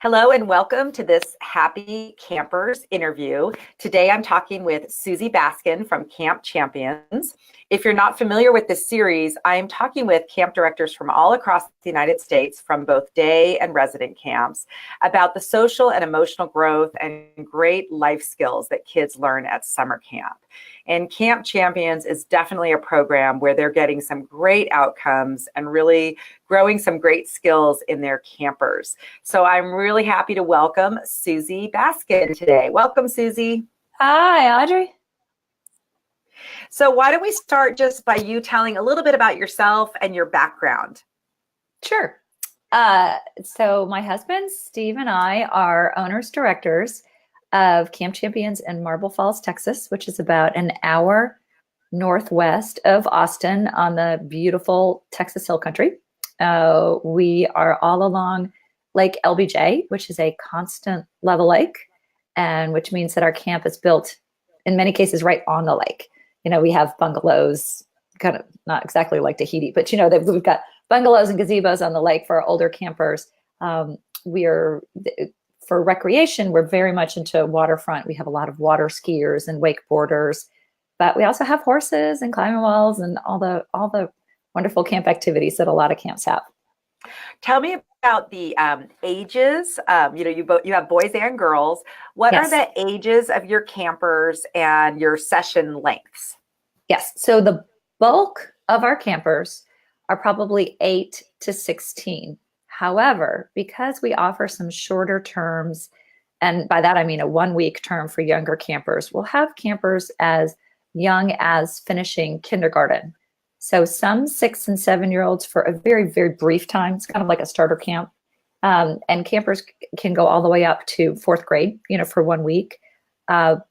Hello and welcome to this Happy Campers interview. Today I'm talking with Susie Baskin from Camp Champions. If you're not familiar with this series, I am talking with camp directors from all across the United States from both day and resident camps about the social and emotional growth and great life skills that kids learn at summer camp. And Camp Champions is definitely a program where they're getting some great outcomes and really growing some great skills in their campers. So I'm really happy to welcome Susie Baskin today. Welcome, Susie. Hi, Audrey. So why don't we start just by you telling a little bit about yourself and your background? Sure. So my husband, Steve, and I are owners directors of Camp Champions in Marble Falls, Texas, which is about an hour northwest of Austin on the beautiful Texas Hill Country. We are all along Lake LBJ, which is a constant level lake, and which means that our camp is built in many cases right on the lake. You know, we have bungalows, kind of not exactly like Tahiti, but we've got bungalows and gazebos on the lake for our older campers. For recreation, we're very much into waterfront. We have a lot of water skiers and wakeboarders, but we also have horses and climbing walls and all the wonderful camp activities that a lot of camps have. Tell me about the ages. You have boys and girls. What Yes. are the ages of your campers and your session lengths? Yes. So the bulk of our campers are probably 8 to 16. However, because we offer some shorter terms, and by that I mean a 1-week term for younger campers, we'll have campers as young as finishing kindergarten. So some 6 and 7-year-olds for a very, very brief time. It's kind of like a starter camp. And campers can go all the way up to 4th grade, for 1 week. But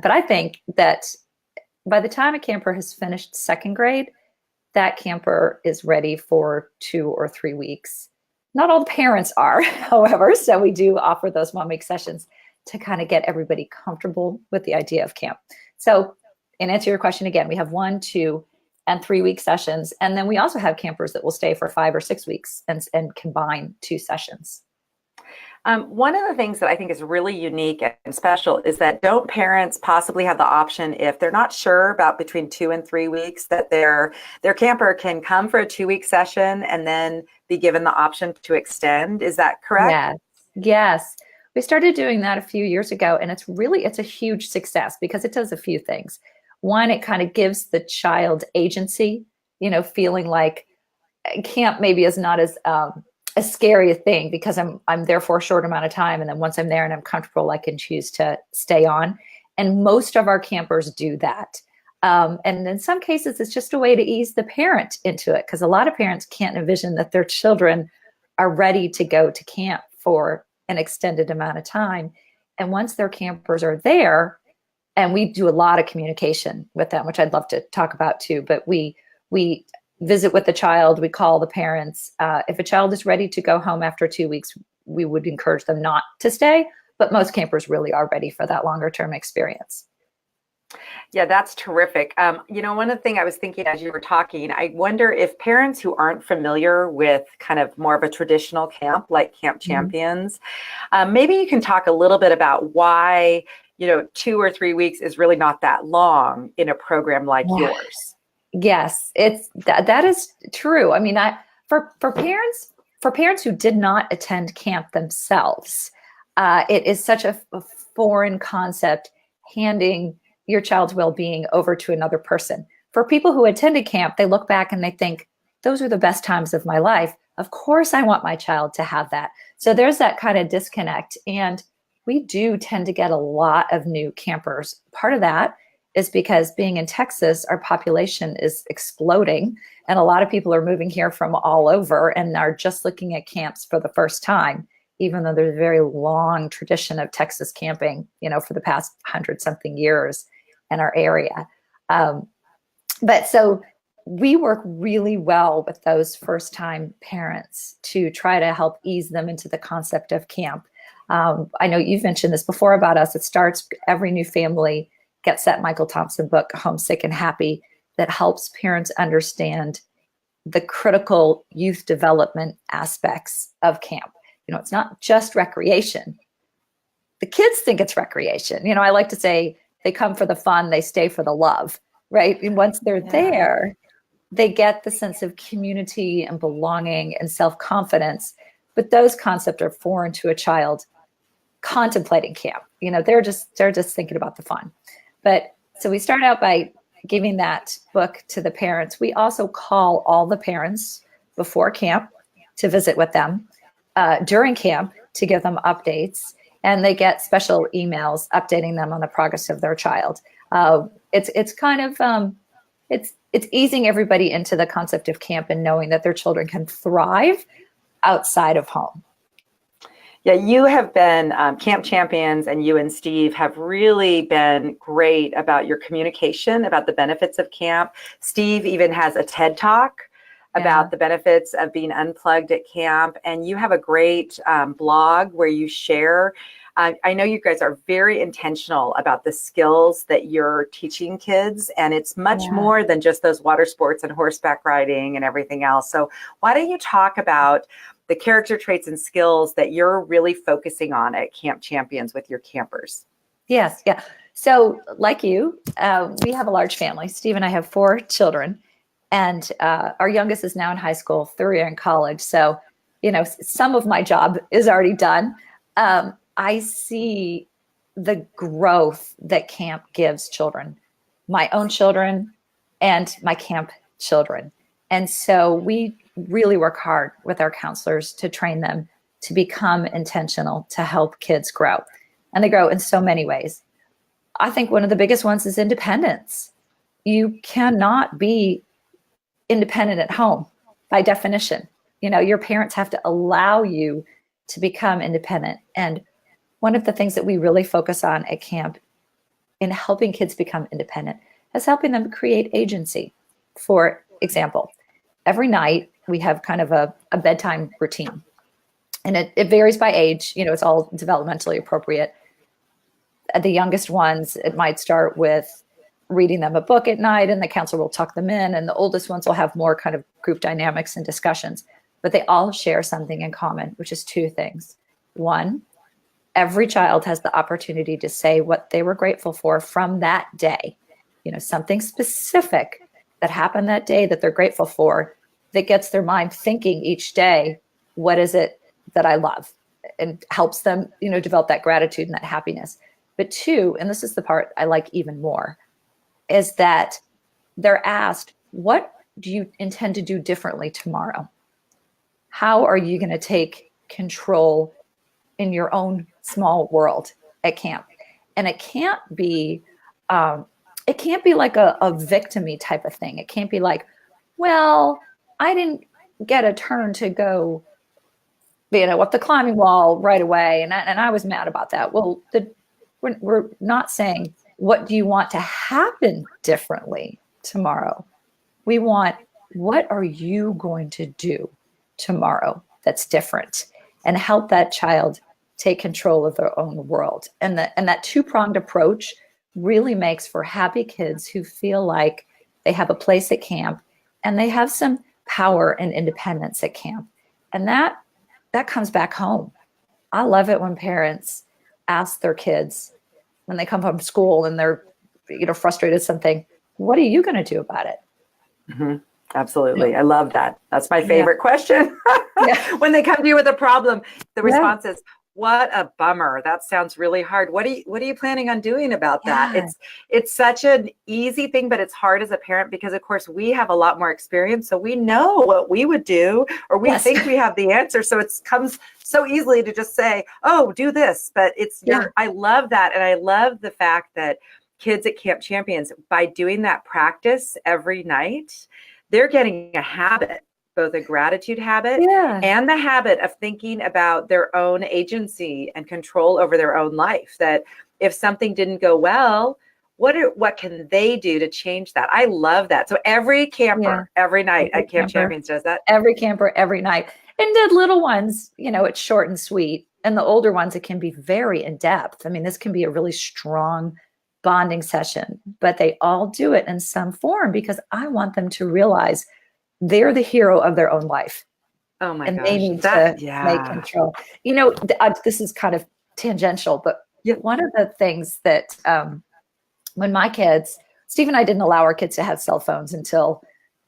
I think that by the time a camper has finished 2nd grade, that camper is ready for 2 or 3 weeks. Not all the parents are, however, so we do offer those 1-week sessions to kind of get everybody comfortable with the idea of camp. So, in answer to your question again, we have 1, 2, and 3-week sessions, and then we also have campers that will stay for 5 or 6 weeks and combine 2 sessions. One of the things that I think is really unique and special is that don't parents possibly have the option, if they're not sure about between 2 and 3 weeks, that their camper can come for a 2-week session and then be given the option to extend? Is that correct? Yes. We started doing that a few years ago, and it's a huge success because it does a few things. One, it kind of gives the child agency, feeling like camp maybe is not as a scary thing because I'm there for a short amount of time, and then once I'm there and I'm comfortable, I can choose to stay on. And most of our campers do that. And in some cases, it's just a way to ease the parent into it, because a lot of parents can't envision that their children are ready to go to camp for an extended amount of time. And once their campers are there, and we do a lot of communication with them, which I'd love to talk about too, but we visit with the child, we call the parents. If a child is ready to go home after 2 weeks, we would encourage them not to stay, but most campers really are ready for that longer term experience. Yeah, that's terrific. One of the things I was thinking as you were talking, I wonder if parents who aren't familiar with kind of more of a traditional camp like Camp Champions, maybe you can talk a little bit about why 2 or 3 weeks is really not that long in a program like yours. Yes, that is true. I mean, for parents who did not attend camp themselves, it is such a foreign concept handing your child's well-being over to another person. For people who attended camp, they look back and they think, those are the best times of my life. Of course, I want my child to have that. So there's that kind of disconnect. And we do tend to get a lot of new campers. Part of that is because being in Texas, our population is exploding, and a lot of people are moving here from all over and are just looking at camps for the first time, even though there's a very long tradition of Texas camping, for the past 100-something years in our area. But so we work really well with those first-time parents to try to help ease them into the concept of camp. I know you've mentioned this before about us. It starts every new family gets that Michael Thompson book, Homesick and Happy, that helps parents understand the critical youth development aspects of camp. it's not just recreation. The kids think it's recreation. I like to say they come for the fun, they stay for the love, right? And once they're there, they get the sense of community and belonging and self-confidence. But those concepts are foreign to a child contemplating camp. They're just thinking about the fun. But so we start out by giving that book to the parents. We also call all the parents before camp to visit with them, during camp to give them updates, and they get special emails updating them on the progress of their child. It's kind of it's easing everybody into the concept of camp and knowing that their children can thrive outside of home. Yeah, you have been camp champions, and you and Steve have really been great about your communication, about the benefits of camp. Steve even has a TED Talk about the benefits of being unplugged at camp. And you have a great blog where you share. I know you guys are very intentional about the skills that you're teaching kids, and it's much more than just those water sports and horseback riding and everything else. So why don't you talk about the character traits and skills that you're really focusing on at Camp Champions with your campers? Yes. Yeah. So like you, we have a large family. Steve and I have 4 children, and our youngest is now in high school, 3 are in college. So, some of my job is already done. I see the growth that camp gives children, my own children and my camp children. And so we really work hard with our counselors to train them to become intentional, to help kids grow. And they grow in so many ways. I think one of the biggest ones is independence. You cannot be independent at home by definition. Your parents have to allow you to become independent. And one of the things that we really focus on at camp in helping kids become independent is helping them create agency. For example, every night we have kind of a bedtime routine, and it varies by age. It's all developmentally appropriate. The youngest ones, it might start with reading them a book at night, and the counselor will tuck them in, and the oldest ones will have more kind of group dynamics and discussions. But they all share something in common, which is 2 things. One, every child has the opportunity to say what they were grateful for from that day. Something specific that happened that day that they're grateful for, that gets their mind thinking each day, what is it that I love? And helps them, develop that gratitude and that happiness. But 2, and this is the part I like even more, is that they're asked, what do you intend to do differently tomorrow? How are you going to take control in your own small world at camp? And it can't be like a victim-y type of thing. It can't be like, well, I didn't get a turn to go, up the climbing wall right away, and I was mad about that. Well, we're not saying, what do you want to happen differently tomorrow? We want, what are you going to do tomorrow that's different, and help that child take control of their own world. And that 2-pronged approach really makes for happy kids who feel like they have a place at camp and they have some power and independence at camp. And that comes back home. I love it when parents ask their kids when they come from school and they're frustrated with something, what are you going to do about it? Mm-hmm. Absolutely. I love that. That's my favorite question. When they come to you with a problem, the response is, what a bummer. That sounds really hard. What are you planning on doing about that? It's such an easy thing, but it's hard as a parent because, of course, we have a lot more experience. So we know what we would do, or we think we have the answer. So it comes so easily to just say, oh, do this. But I love that. And I love the fact that kids at Camp Champions, by doing that practice every night, they're getting a habit, both a gratitude habit and the habit of thinking about their own agency and control over their own life. That if something didn't go well, what can they do to change that? I love that. So every camper, every night at Camp Champions does that. Every camper, every night. And the little ones, it's short and sweet. And the older ones, it can be very in depth. I mean, this can be a really strong bonding session, but they all do it in some form because I want them to realize they're the hero of their own life. Oh my and they gosh. need That, to make yeah. control. This is kind of tangential, but Yep. one of the things that when my kids, Steve and I didn't allow our kids to have cell phones until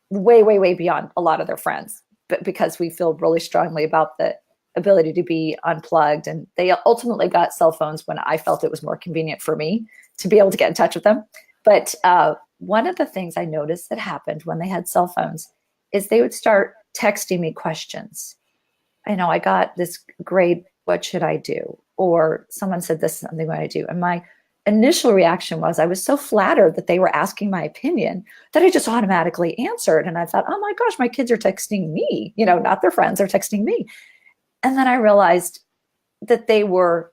way, way, way beyond a lot of their friends, but because we feel really strongly about the ability to be unplugged. And they ultimately got cell phones when I felt it was more convenient for me to be able to get in touch with them. But one of the things I noticed that happened when they had cell phones is they would start texting me questions. I got this grade, what should I do? Or someone said this is something what I do. And my initial reaction was I was so flattered that they were asking my opinion that I just automatically answered. And I thought, oh my gosh, my kids are texting me, not their friends, they're texting me. And then I realized that they were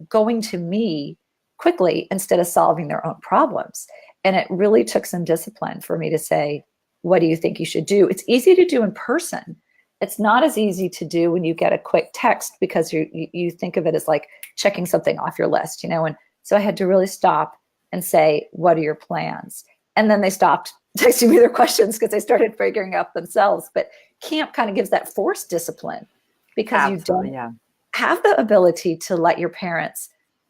going to me quickly instead of solving their own problems. And it really took some discipline for me to say, what do you think you should do? It's easy to do in person. It's not as easy to do when you get a quick text because you think of it as like checking something off your list, and so I had to really stop and say, what are your plans? And then they stopped texting me their questions because they started figuring out themselves. But camp kind of gives that forced discipline because you Absolutely. don't Yeah. have the ability to let your parents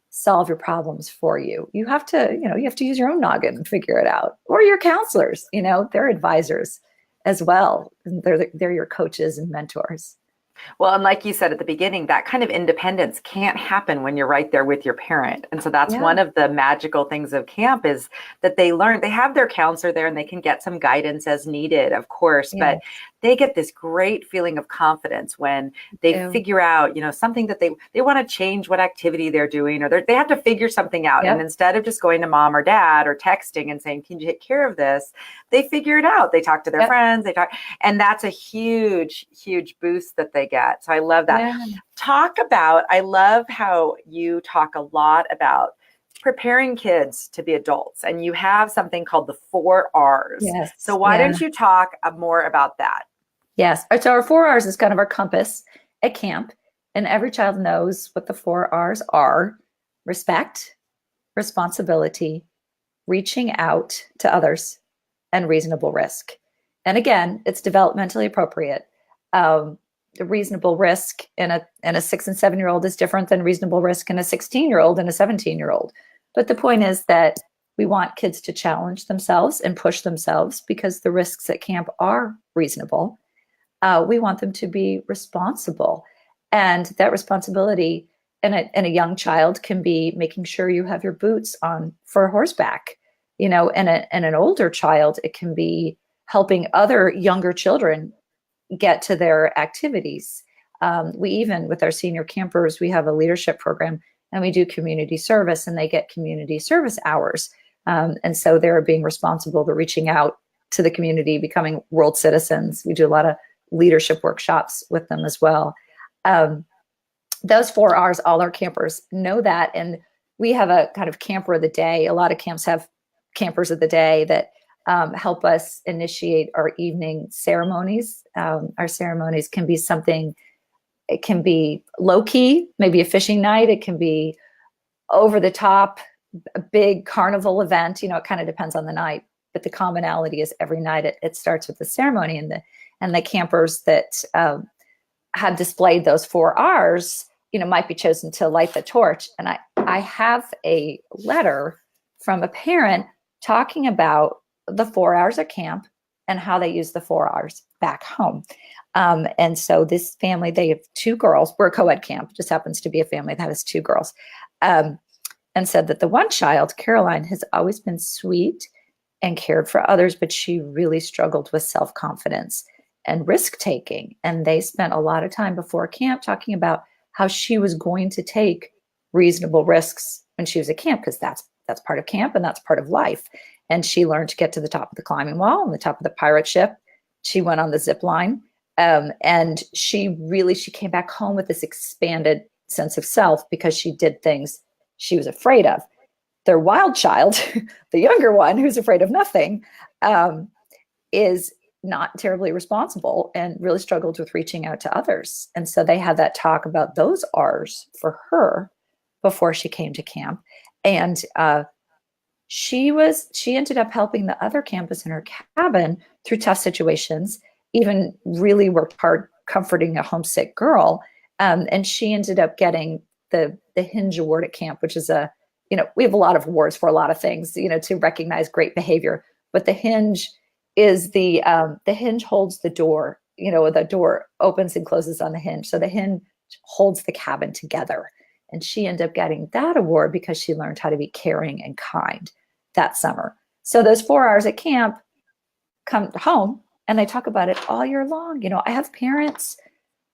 solve your problems for you. You have to, you have to use your own noggin and figure it out. Or your counselors, they're advisors as well. And they're your coaches and mentors. Well, and like you said at the beginning, that kind of independence can't happen when you're right there with your parent. And so that's Yeah. one of the magical things of camp is that they have their counselor there and they can get some guidance as needed, of course, Yeah. but they get this great feeling of confidence when they Yeah. figure out, something that they want to change what activity they're doing, or they have to figure something out. Yep. And instead of just going to mom or dad or texting and saying, can you take care of this? They figure it out. They talk to their Yep. friends, and that's a huge, huge boost that they get. So I love that. Yeah. I love how you talk a lot about preparing kids to be adults, and you have something called the 4 R's. Yes. So why Yeah. don't you talk more about that? Yes. So our 4 R's is kind of our compass at camp, and every child knows what the 4 R's are: respect, responsibility, reaching out to others, and reasonable risk. And again, it's developmentally appropriate. The reasonable risk in a 6 and 7-year-old is different than reasonable risk in a 16-year-old and a 17-year-old. But the point is that we want kids to challenge themselves and push themselves because the risks at camp are reasonable. We want them to be responsible. And that responsibility in a young child can be making sure you have your boots on for horseback. And an older child, it can be helping other younger children get to their activities. We even, with our senior campers, we have a leadership program and we do community service, and they get community service hours. And so they're being responsible, they're reaching out to the community, becoming world citizens. We do a lot of leadership workshops with them as well. Those 4 R's, all our campers know that. And we have a kind of camper of the day. A lot of camps have campers of the day that help us initiate our evening ceremonies. Our ceremonies can be something, it can be low key, maybe a fishing night. It can be over the top, a big carnival event. It kind of depends on the night. But the commonality is every night it starts with the ceremony, and the campers that have displayed those 4 R's, might be chosen to light the torch. And I have a letter from a parent talking about the 4 R's at camp and how they use the 4 R's back home. And so this family, they have 2 girls. We're a co-ed camp. It just happens to be a family that has 2 girls. And said that the one child, Caroline, has always been sweet and cared for others, but she really struggled with self-confidence and risk-taking. And they spent a lot of time before camp talking about how she was going to take reasonable risks when she was at camp, because that's part of camp and that's part of life. And she learned to get to the top of the climbing wall and the top of the pirate ship. She went on the zip line. And she came back home with this expanded sense of self because she did things she was afraid of. Their wild child, the younger one who's afraid of nothing, is not terribly responsible and really struggled with reaching out to others. And so they had that talk about those R's for her before she came to camp. And she ended up helping the other campus in her cabin through tough situations, even really worked hard comforting a homesick girl. And she ended up getting the Hinge Award at camp, which is we have a lot of awards for a lot of things, to recognize great behavior. But the Hinge is the Hinge holds the door, the door opens and closes on the hinge. So the Hinge holds the cabin together. And she ended up getting that award because she learned how to be caring and kind that summer. So those 4 hours at camp come home and they talk about it all year long. I have parents,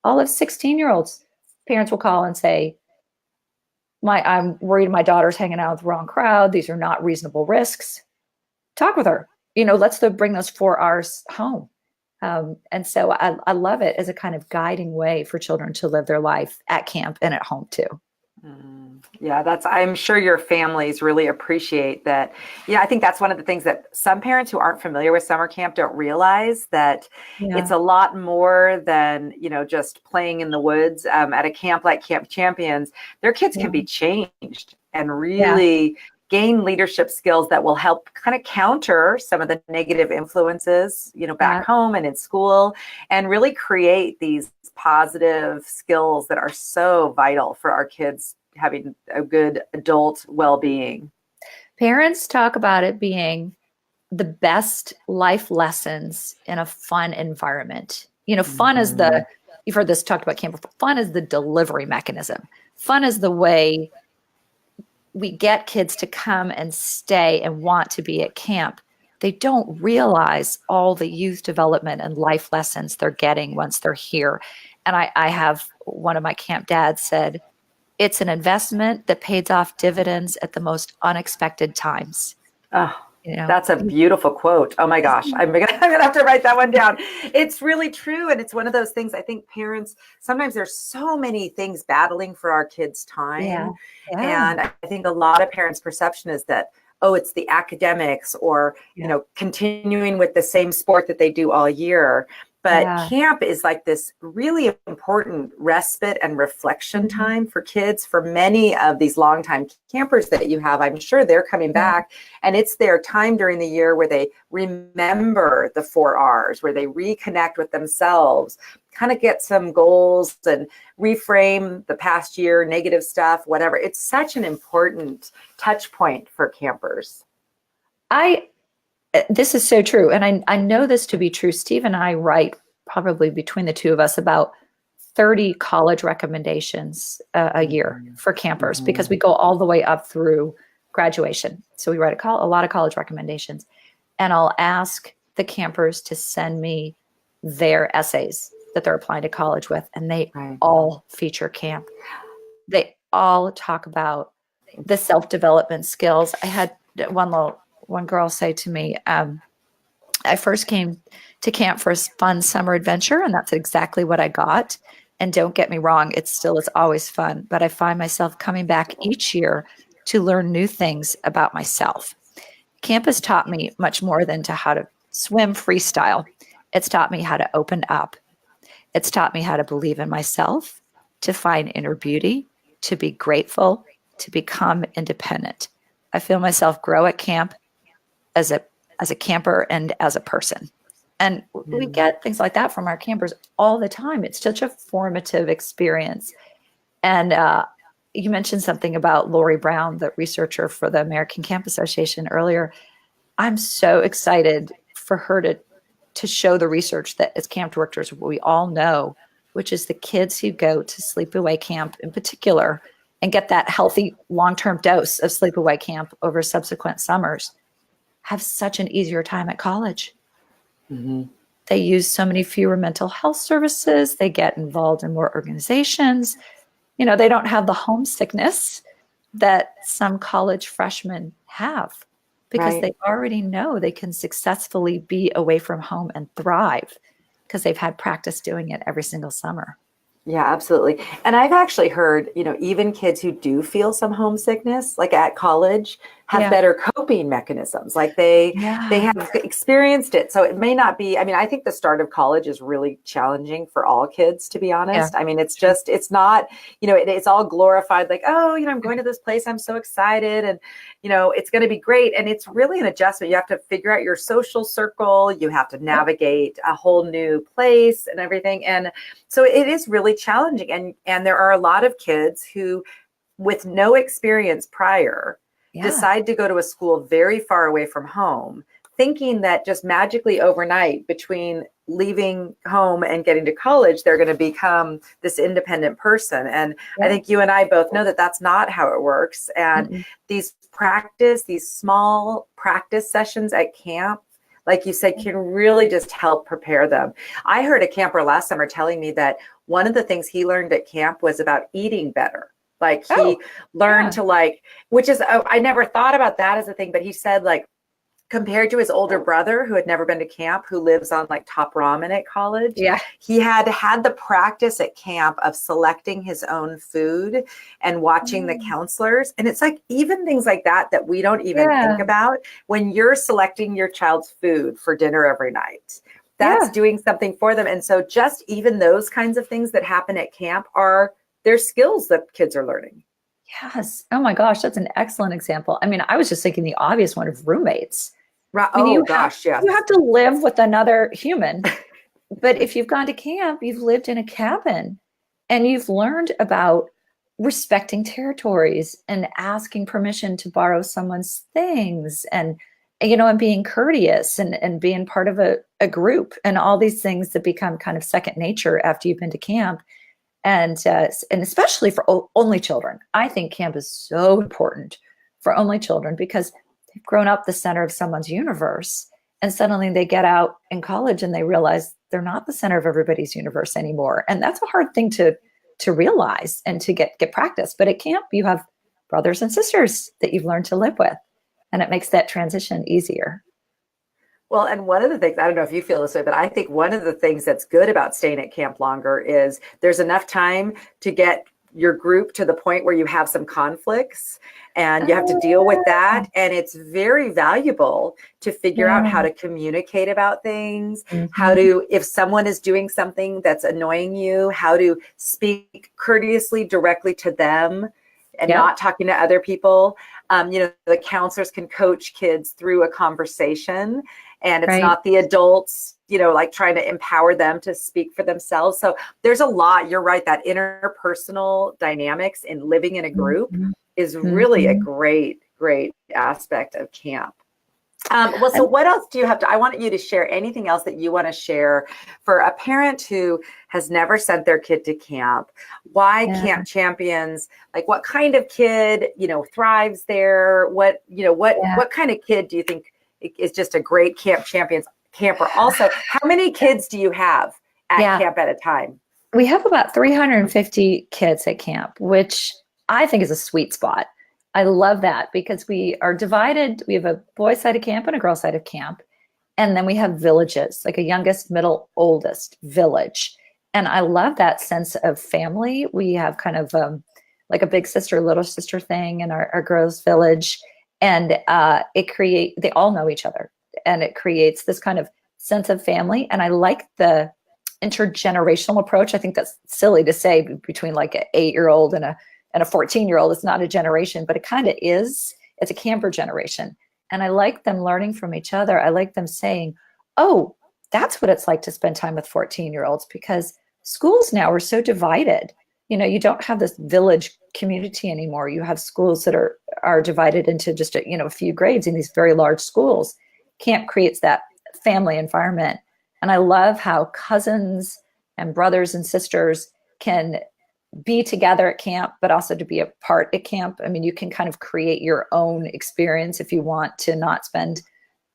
all of 16-year-olds, parents will call and say, I'm worried my daughter's hanging out with the wrong crowd. These are not reasonable risks. Talk with her. Let's bring those 4 hours home. And so I love it as a kind of guiding way for children to live their life at camp and at home too. Yeah, I'm sure your families really appreciate that. I think that's one of the things that some parents who aren't familiar with summer camp don't realize, that it's a lot more than, just playing in the woods at a camp like Camp Champions. Their kids can be changed and really gain leadership skills that will help kind of counter some of the negative influences, back home and in school, and really create these positive skills that are so vital for our kids having a good adult well-being. Parents talk about it being the best life lessons in a fun environment. Fun is you've heard this talked about camp before. Fun is the delivery mechanism. Fun is the way we get kids to come and stay and want to be at camp. They don't realize all the youth development and life lessons they're getting once they're here. And I have one of my camp dads said, it's an investment that pays off dividends at the most unexpected times. Oh, that's a beautiful quote. Oh my gosh. I'm gonna have to write that one down. It's really true. And it's one of those things, I think parents, sometimes there's so many things battling for our kids' time. And I think a lot of parents' perception is that, it's the academics or, continuing with the same sport that they do all year. But camp is like this really important respite and reflection time for kids. For many of these longtime campers that you have, I'm sure they're coming back, and it's their time during the year where they remember the 4 R's, where they reconnect with themselves, kind of get some goals and reframe the past year, negative stuff, whatever. It's such an important touch point for campers. This is so true. And I know this to be true. Steve and I write, probably between the two of us, about 30 college recommendations a year for campers, because we go all the way up through graduation. So we write a lot of college recommendations. And I'll ask the campers to send me their essays that they're applying to college with. And they all feature camp. They all talk about the self-development skills. I had one girl say to me, I first came to camp for a fun summer adventure, and that's exactly what I got. And don't get me wrong, it's always fun, but I find myself coming back each year to learn new things about myself. Camp has taught me much more than how to swim freestyle. It's taught me how to open up. It's taught me how to believe in myself, to find inner beauty, to be grateful, to become independent. I feel myself grow at camp as a camper and as a person. And we get things like that from our campers all the time. It's such a formative experience. And you mentioned something about Lori Brown, the researcher for the American Camp Association earlier. I'm so excited for her to show the research that as camp directors, we all know, which is the kids who go to sleepaway camp in particular and get that healthy long-term dose of sleepaway camp over subsequent summers have such an easier time at college. They use so many fewer mental health services. They get involved in more organizations. They don't have the homesickness that some college freshmen have, because they already know they can successfully be away from home and thrive because they've had practice doing it every single summer. Yeah, absolutely. And I've actually heard, even kids who do feel some homesickness, like at college, have Yeah. better coping mechanisms. Like they Yeah. have experienced it. So it may not be, I mean, I think the start of college is really challenging for all kids, to be Yeah. honest. I mean, it's not, it's all glorified, like, oh, I'm going to this place. I'm so excited. And, it's going to be great. And it's really an adjustment. You have to figure out your social circle. You have to navigate a whole new place and everything. And so it is really challenging. And there are a lot of kids who, with no experience prior, decide to go to a school very far away from home, thinking that just magically overnight between leaving home and getting to college, they're going to become this independent person. And I think you and I both know that that's not how it works. And these small practice sessions at camp, like you said, can really just help prepare them. I heard a camper last summer telling me that one of the things he learned at camp was about eating better. Like he learned to which is, I never thought about that as a thing, but he said, like, compared to his older brother who had never been to camp, who lives on like top ramen at college, he had the practice at camp of selecting his own food and watching the counselors. And it's like even things like that we don't even think about when you're selecting your child's food for dinner every night. That's doing something for them. And so just even those kinds of things that happen at camp they're skills that kids are learning. Yes. Oh my gosh, that's an excellent example. I mean, I was just thinking the obvious one of roommates. Right. I mean, you have to live with another human. But if you've gone to camp, you've lived in a cabin and you've learned about respecting territories and asking permission to borrow someone's things and being courteous and being part of a group and all these things that become kind of second nature after you've been to camp. And especially for only children. I think camp is so important for only children because they've grown up the center of someone's universe. And suddenly they get out in college and they realize they're not the center of everybody's universe anymore. And that's a hard thing to realize and to get practice. But at camp, you have brothers and sisters that you've learned to live with. And it makes that transition easier. Well, and one of the things, I don't know if you feel this way, but I think one of the things that's good about staying at camp longer is there's enough time to get your group to the point where you have some conflicts and you have to deal with that. And it's very valuable to figure out how to communicate about things, how to, if someone is doing something that's annoying you, how to speak courteously directly to them and not talking to other people. The counselors can coach kids through a conversation. And it's not the adults, like trying to empower them to speak for themselves. So there's a lot, you're right, that interpersonal dynamics in living in a group is really a great, great aspect of camp. Well, so what else do you have I want you to share anything else that you want to share for a parent who has never sent their kid to camp? Why Camp Champions? Like what kind of kid, thrives there? What kind of kid do you think is just a great Camp Champions camper? Also, how many kids do you have at camp at a time? We have about 350 kids at camp, which I think is a sweet spot. I love that because we are divided. We have a boys' side of camp and a girls' side of camp. And then we have villages, like a youngest, middle, oldest village. And I love that sense of family. We have kind of like a big sister, little sister thing in our girls' village. And they all know each other. And it creates this kind of sense of family. And I like the intergenerational approach. I think that's silly to say between like an 8-year-old and a 14-year-old. It's not a generation, but it kind of is. It's a camper generation. And I like them learning from each other. I like them saying, oh, that's what it's like to spend time with 14-year-olds because schools now are so divided. You don't have this village community anymore. You have schools that are divided into just a few grades in these very large schools. Camp creates that family environment. And I love how cousins and brothers and sisters can be together at camp, but also to be a part at camp. I mean, you can kind of create your own experience if you want to not spend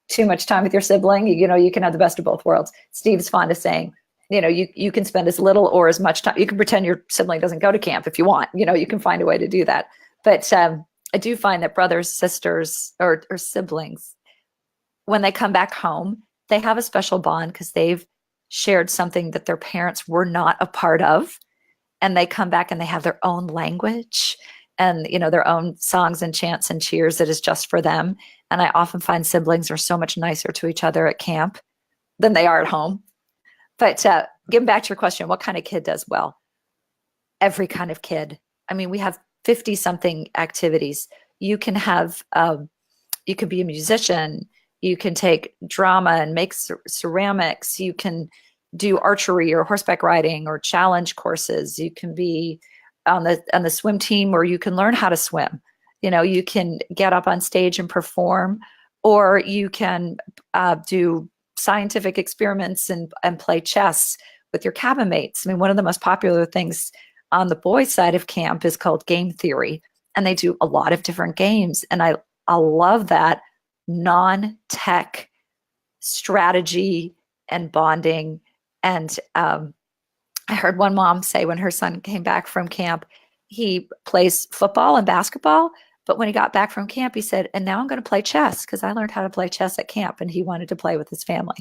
too much time with your sibling. You can have the best of both worlds. Steve's fond of saying, you can spend as little or as much time. You can pretend your sibling doesn't go to camp if you want. You can find a way to do that. But I do find that brothers, sisters, or siblings, when they come back home, they have a special bond because they've shared something that their parents were not a part of. And they come back and they have their own language and, their own songs and chants and cheers that is just for them. And I often find siblings are so much nicer to each other at camp than they are at home. But getting back to your question, what kind of kid does well? Every kind of kid. I mean, we have 50 something activities. You can have, you could be a musician. You can take drama and make ceramics. You can do archery or horseback riding or challenge courses. You can be on the swim team, where you can learn how to swim. You can get up on stage and perform, or you can do scientific experiments and play chess with your cabin mates. I mean, one of the most popular things on the boys' side of camp is called game theory, and they do a lot of different games. And I love that non-tech strategy and bonding. And I heard one mom say when her son came back from camp, he plays football and basketball, but when he got back from camp, he said, and now I'm going to play chess because I learned how to play chess at camp, and he wanted to play with his family.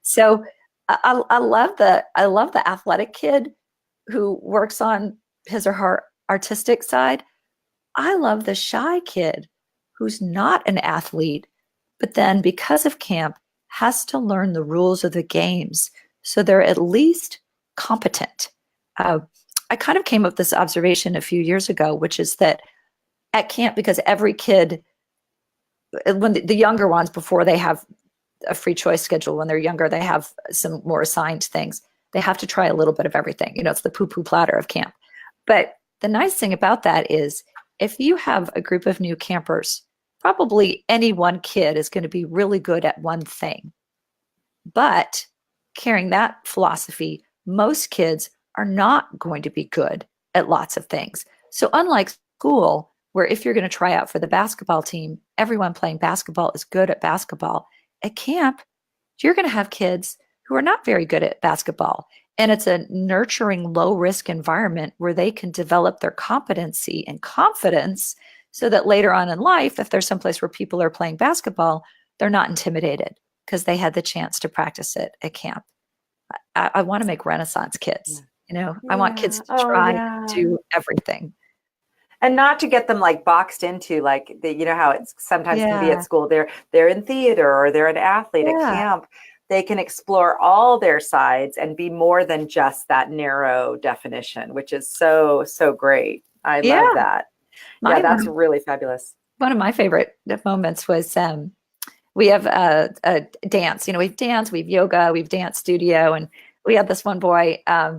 So I love the athletic kid who works on his or her artistic side. I love the shy kid who's not an athlete, but then because of camp has to learn the rules of the games so they're at least competent. I kind of came up with this observation a few years ago, which is that at camp, because every kid, when the younger ones, before they have a free choice schedule, when they're younger, they have some more assigned things. They have to try a little bit of everything. It's the poo-poo platter of camp. But the nice thing about that is if you have a group of new campers, probably any one kid is going to be really good at one thing. But carrying that philosophy, most kids are not going to be good at lots of things. So unlike school, where if you're going to try out for the basketball team, everyone playing basketball is good at basketball. At camp, you're going to have kids who are not very good at basketball. And it's a nurturing, low-risk environment where they can develop their competency and confidence so that later on in life, if there's someplace where people are playing basketball, they're not intimidated because they had the chance to practice it at camp. I want to make Renaissance kids. I want kids to try and do everything. And not to get them like boxed into like how it's sometimes can be at school. They're in theater or they're an athlete at camp. They can explore all their sides and be more than just that narrow definition, which is so great. I love that. That's really fabulous. One of my favorite moments was we have a dance. We've danced, we've yoga, we've dance studio, and we had this one boy. I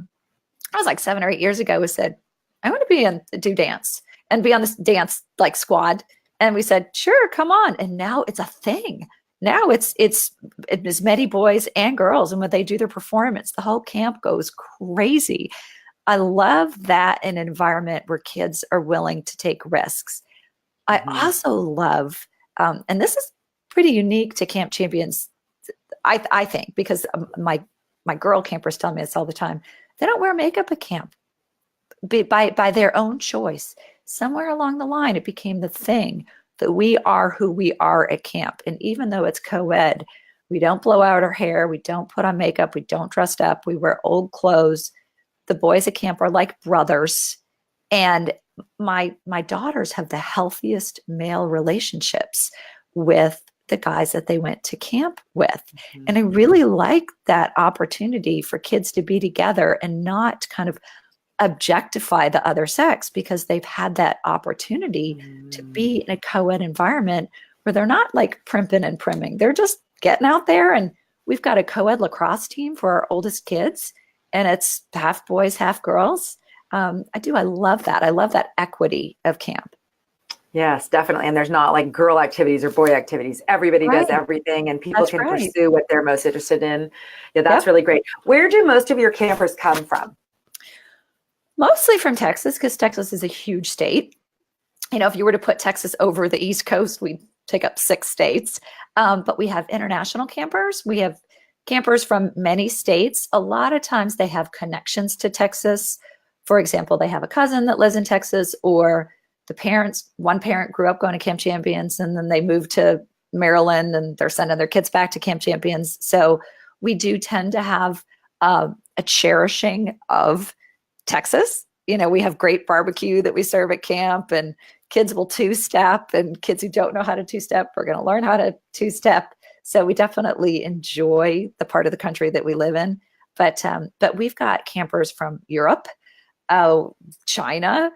was like 7 or 8 years ago, who said, "I want to do dance and be on this dance like squad." And we said, "Sure, come on." And now it's a thing. Now it's as many boys and girls, and when they do their performance, the whole camp goes crazy. I love that an environment where kids are willing to take risks. I also love, and this is pretty unique to Camp Champions, I think, because my girl campers tell me this all the time. They don't wear makeup at camp by their own choice. Somewhere along the line, it became the thing that we are who we are at camp. And even though it's co-ed, we don't blow out our hair, we don't put on makeup, we don't dress up, we wear old clothes. The boys at camp are like brothers. And my daughters have the healthiest male relationships with the guys that they went to camp with. And I really like that opportunity for kids to be together and not kind of objectify the other sex, because they've had that opportunity to be in a co-ed environment where they're not like primping and primming. They're just getting out there. And we've got a co-ed lacrosse team for our oldest kids, and it's half boys, half girls. I love that. I love that equity of camp. Yes, definitely. And there's not like girl activities or boy activities. Everybody does everything, and people can pursue what they're most interested in. Yeah, that's really great. Where do most of your campers come from? Mostly from Texas, because Texas is a huge state. If you were to put Texas over the East Coast, we'd take up 6 states. But we have international campers. We have campers from many states. A lot of times they have connections to Texas. For example, they have a cousin that lives in Texas, or one parent grew up going to Camp Champions, and then they moved to Maryland and they're sending their kids back to Camp Champions. So we do tend to have a cherishing of Texas. we have great barbecue that we serve at camp, and kids will two-step, and kids who don't know how to two-step are going to learn how to two-step. So we definitely enjoy the part of the country that we live in. But we've got campers from Europe, China,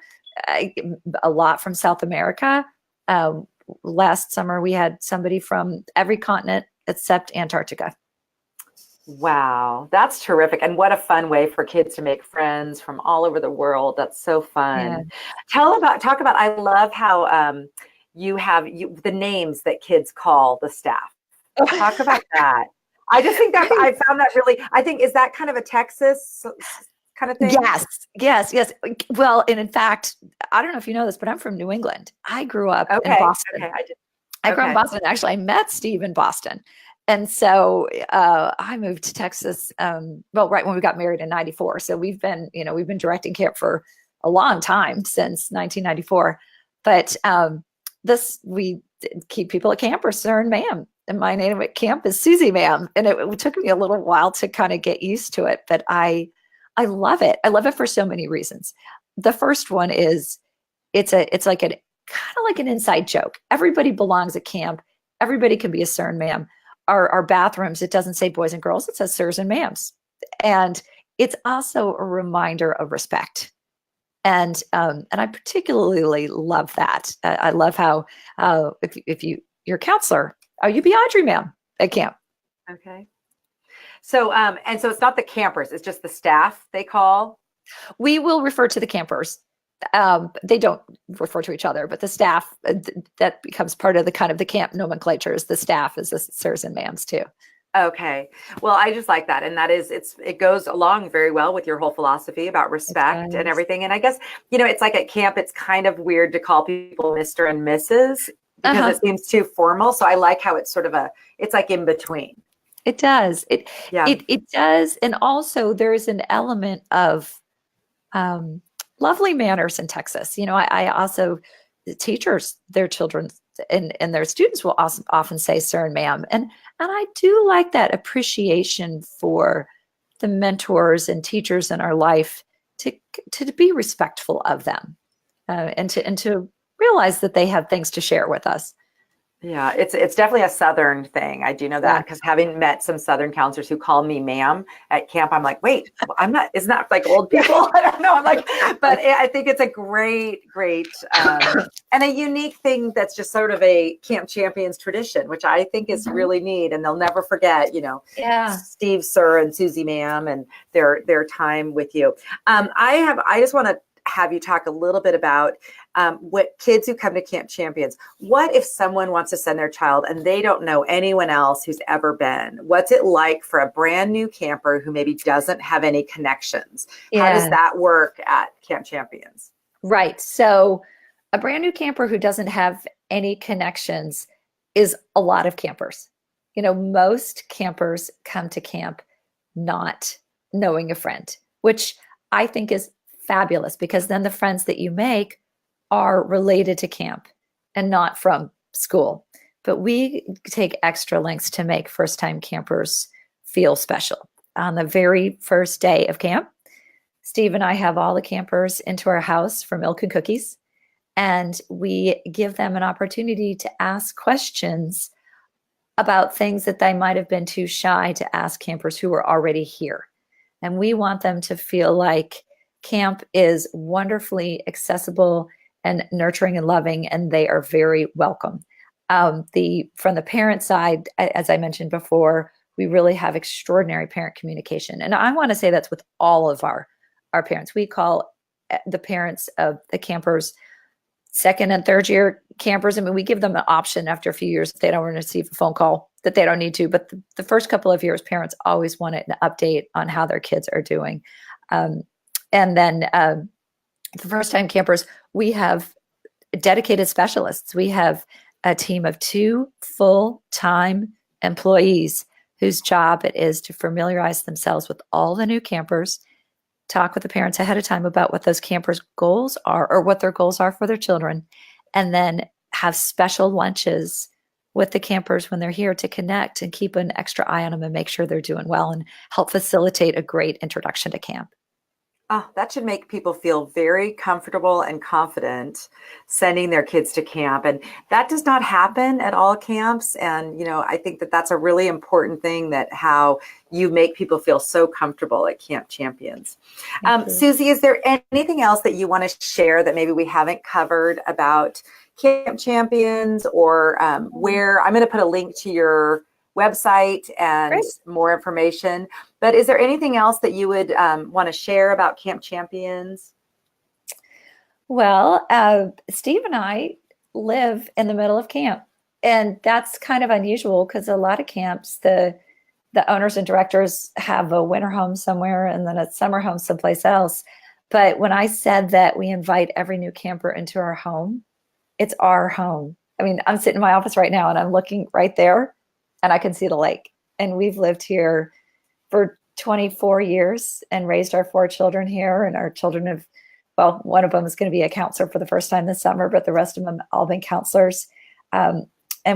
a lot from South America. Last summer, we had somebody from every continent except Antarctica. Wow, that's terrific. And what a fun way for kids to make friends from all over the world. That's so fun. Yeah. Talk about, I love how you have the names that kids call the staff. Talk about that. I just think I found that really, I think, is that kind of a Texas kind of thing? Yes. Well, and in fact, I don't know if you know this, but I'm from New England. I grew up in Boston. Okay, I grew up in Boston. Actually, I met Steve in Boston. And so I moved to Texas, right when we got married in 94. So we've been directing camp for a long time, since 1994. But we keep people at camp or Sir and Ma'am. And my name at camp is Susie Ma'am. And it took me a little while to kind of get used to it. But I love it. I love it for so many reasons. The first one is it's like kind of like an inside joke. Everybody belongs at camp. Everybody can be a Sir and Ma'am. Our bathrooms, it doesn't say boys and girls, it says sirs and ma'ams. And it's also a reminder of respect. And I particularly love that. I love how if you're a counselor, you be Audrey ma'am at camp. Okay. So and so it's not the campers, it's just the staff they call. We will refer to the campers. They don't refer to each other, but the staff, that becomes part of the kind of the camp nomenclature, is the staff is the sirs and ma'ams too. Okay. Well, I just like that. And that is, it goes along very well with your whole philosophy about respect and everything. And I guess, it's like at camp, it's kind of weird to call people Mr. and Mrs. because it seems too formal. So I like how it's sort of it's like in between. It does. It does. And also there's an element of, lovely manners in Texas. I also, the teachers, their children and their students will also often say sir and ma'am. And I do like that appreciation for the mentors and teachers in our life to be respectful of them, and to realize that they have things to share with us. Yeah, it's definitely a Southern thing. I do know that because having met some Southern counselors who call me ma'am at camp, I'm like, wait, I'm not, isn't that like old people? I don't know. I'm like, but I think it's a great, and a unique thing that's just sort of a Camp Champions tradition, which I think is really neat. And they'll never forget, Steve Sir and Susie Ma'am and their time with you. I just want to have you talk a little bit about what kids who come to Camp Champions, what if someone wants to send their child and they don't know anyone else who's ever been? What's it like for a brand new camper who maybe doesn't have any connections? How does that work at Camp Champions? Right. So a brand new camper who doesn't have any connections is a lot of campers. Most campers come to camp not knowing a friend, which I think is fabulous, because then the friends that you make are related to camp and not from school. But we take extra lengths to make first-time campers feel special. On the very first day of camp, Steve and I have all the campers into our house for milk and cookies, and we give them an opportunity to ask questions about things that they might have been too shy to ask campers who were already here. And we want them to feel like camp is wonderfully accessible and nurturing and loving, and they are very welcome. From the parent side, as I mentioned before, we really have extraordinary parent communication. And I want to say that's with all of our parents. We call the parents of the campers second and third year campers. I mean, we give them an option after a few years if they don't want to receive a phone call that they don't need to. But the first couple of years, parents always want an update on how their kids are doing. And then the first time campers, we have dedicated specialists. We have a team of 2 full-time employees whose job it is to familiarize themselves with all the new campers, talk with the parents ahead of time about what those campers' goals are or what their goals are for their children, and then have special lunches with the campers when they're here to connect and keep an extra eye on them and make sure they're doing well and help facilitate a great introduction to camp. Oh, that should make people feel very comfortable and confident sending their kids to camp. And that does not happen at all camps. And, I think that that's a really important thing, that how you make people feel so comfortable at Camp Champions. Thank you. Susie, is there anything else that you want to share that maybe we haven't covered about Camp Champions, or where I'm going to put a link to your website and Great. more information. But is there anything else that you would want to share about Camp Champions? Well, Steve and I live in the middle of camp, and that's kind of unusual because a lot of camps, the owners and directors have a winter home somewhere and then a summer home someplace else. But when I said that we invite every new camper into our home, it's our home. I mean, I'm sitting in my office right now and I'm looking right there and I can see the lake. And we've lived here for 24 years and raised our 4 children here. And our children have, well, one of them is going to be a counselor for the first time this summer, but the rest of them have all been counselors. And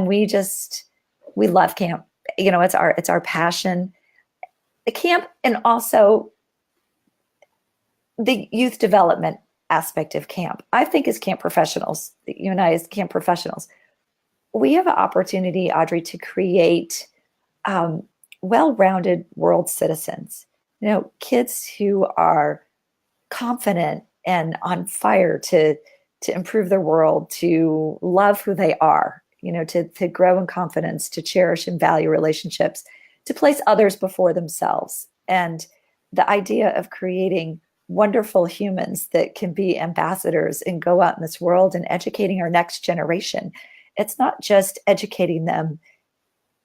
we love camp. It's our passion. The camp, and also the youth development aspect of camp, I think, as camp professionals, you and I as camp professionals, we have an opportunity, Audrey, to create well-rounded world citizens. Kids who are confident and on fire to improve their world, to love who they are, to grow in confidence, to cherish and value relationships, to place others before themselves. And the idea of creating wonderful humans that can be ambassadors and go out in this world and educating our next generation. It's not just educating them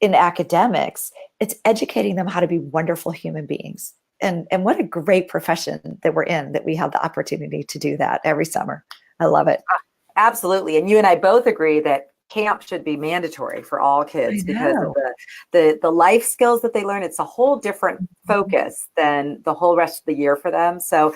in academics, it's educating them how to be wonderful human beings. And what a great profession that we're in, that we have the opportunity to do that every summer. I love it. Absolutely. And you and I both agree that camp should be mandatory for all kids because of the life skills that they learn. It's a whole different focus than the whole rest of the year for them. So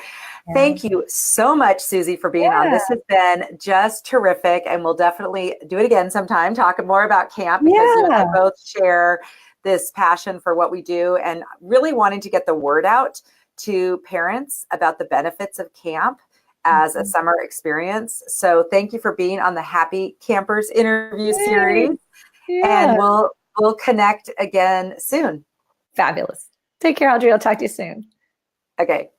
thank you so much, Susie, for being on. This has been just terrific. And we'll definitely do it again sometime, talking more about camp, because you and I both share this passion for what we do and really wanting to get the word out to parents about the benefits of camp as a summer experience. So thank you for being on the Happy Campers interview series. And we'll connect again soon. Fabulous. Take care, Audrey. I'll talk to you soon. Okay.